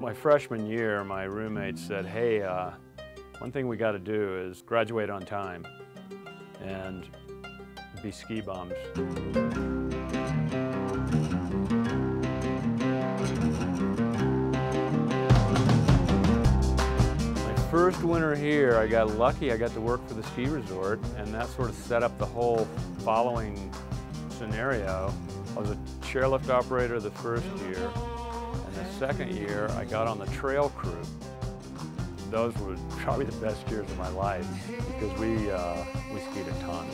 My freshman year, my roommate said, hey, one thing we got to do is graduate on time and be ski bums. My first winter here, I got lucky. I got to work for the ski resort, and that sort of set up the whole following scenario. I was a chairlift operator the first year, and the second year I got on the trail crew. Those were probably the best years of my life because we skied a ton.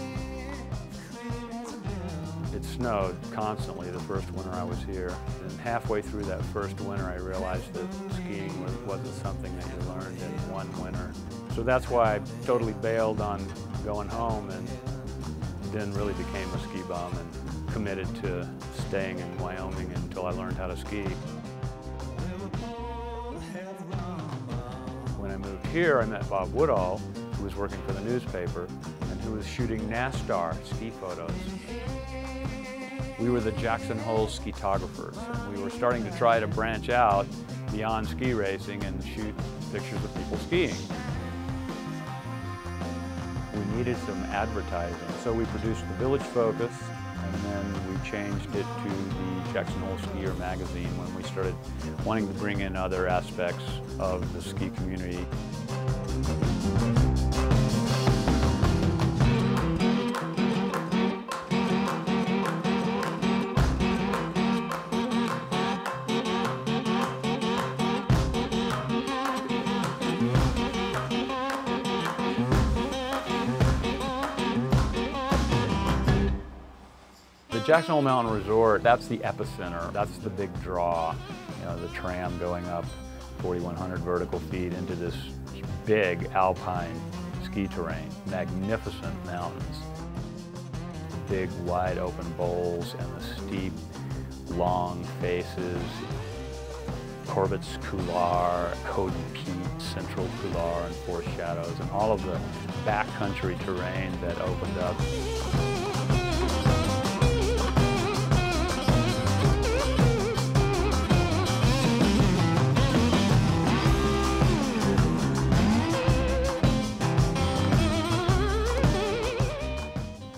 It snowed constantly the first winter I was here, and halfway through that first winter I realized that skiing wasn't something that you learned in one winter. So that's why I totally bailed on going home and then really became a ski bum and committed to staying in Wyoming until I learned how to ski. When I moved here, I met Bob Woodall, who was working for the newspaper and who was shooting NASCAR ski photos. We were the Jackson Hole skitographers, and we were starting to try to branch out beyond ski racing and shoot pictures of people skiing. We needed some advertising, so we produced the Village Focus, and then we changed it to the Jackson Hole Skier magazine when we started wanting to bring in other aspects of the ski community. The Jackson Hole Mountain Resort, that's the epicenter. That's the big draw. You know, the tram going up 4,100 vertical feet into this big alpine ski terrain. Magnificent mountains. Big wide open bowls and the steep, long faces. Corbett's Couloir, Cody Peak, Central Couloir, and Four Shadows, and all of the backcountry terrain that opened up.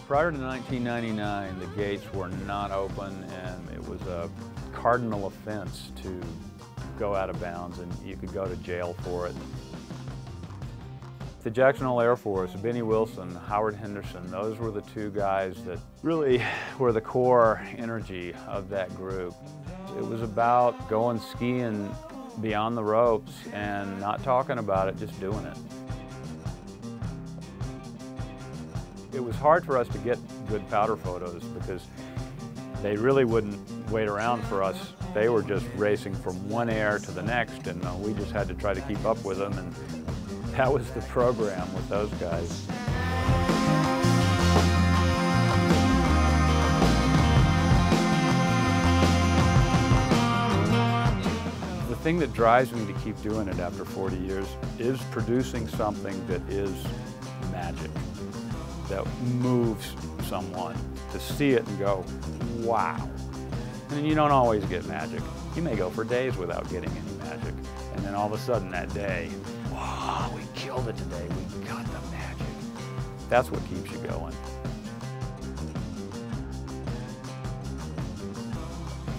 Prior to 1999, the gates were not open, and it was a cardinal offense to go out of bounds, and you could go to jail for it. The Jackson Hole Air Force, Benny Wilson, Howard Henderson, those were the two guys that really were the core energy of that group. It was about going skiing beyond the ropes and not talking about it, just doing it. It was hard for us to get good powder photos because they really wouldn't wait around for us. They were just racing from one air to the next, and we just had to try to keep up with them, and that was the program with those guys. The thing that drives me to keep doing it after 40 years is producing something that is magic, that moves someone to see it and go, wow. And you don't always get magic. You may go for days without getting any magic. And then all of a sudden that day, wow, we killed it today. We got the magic. That's what keeps you going.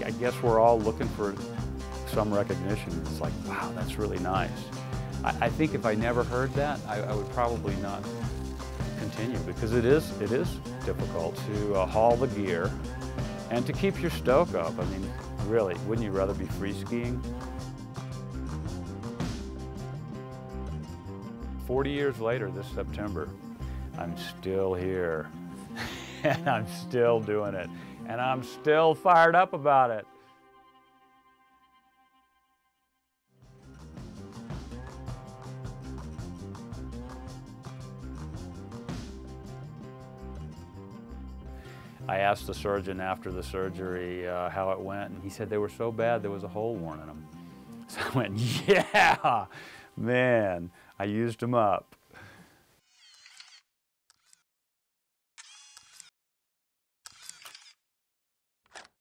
I guess we're all looking for some recognition. It's like, wow, that's really nice. I think if I never heard that, I would probably not continue, because it is difficult to haul the gear and to keep your stoke up. I mean, really, wouldn't you rather be free skiing? 40 years later this September, I'm still here and I'm still doing it, and I'm still fired up about it. I asked the surgeon after the surgery how it went, and he said they were so bad there was a hole worn in them. So I went, yeah, man, I used them up.